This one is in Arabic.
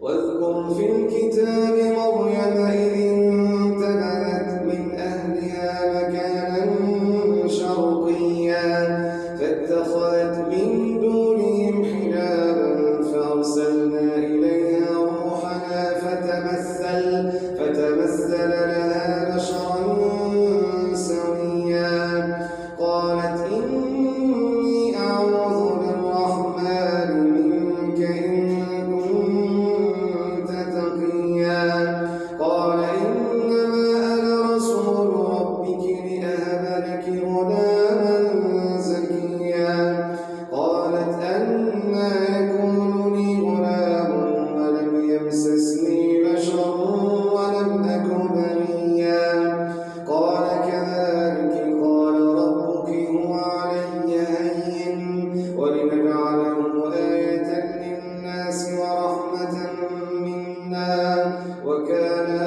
واذكر في الكتاب مريم إذ انتبذت من أهلها مكانا شرقيا فاتخذت من دونهم حجابا فأرسلنا إليها روحنا فتمثل لها بشرا سويا قالت إني أعوذ بالرحمن منك إن كنت تقيا قال إنما أنا رسول ربك لأهب لك غلاما زكيا قالت أنى يكون لي غلام ولم يمسسني بشر ولم أك بغيا قال كذلك قال ربك هو علي هين ولنجعله آية للناس ورحمة منا وكان